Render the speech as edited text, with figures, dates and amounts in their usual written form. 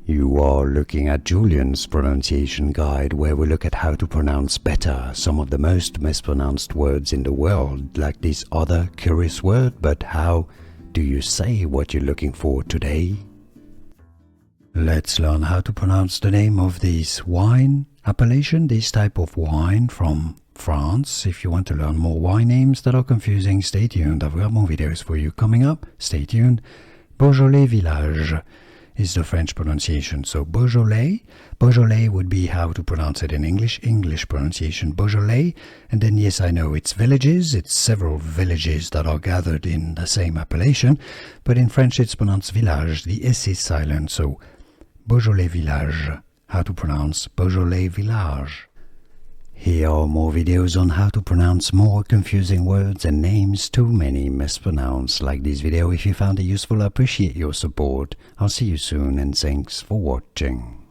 You are looking at Julian's pronunciation guide, where we look at how to pronounce better some of the most mispronounced words in the world, like this other curious word. But how do you say what you're looking for today? Let's learn how to pronounce the name of this wine appellation, this type of wine from France. If you want to learn more wine names that are confusing, stay tuned. I've got more videos for you coming up. Stay tuned. Beaujolais Villages is the French pronunciation. So Beaujolais would be how to pronounce it in English pronunciation, Beaujolais. And then, yes, I know it's villages, it's several villages that are gathered in the same appellation, but in French it's pronounced village, the S is silent, so Beaujolais Village, how to pronounce Beaujolais Village. Here are more videos on how to pronounce more confusing words and names too many mispronounced. Like this video if you found it useful. I appreciate your support. I'll see you soon and thanks for watching.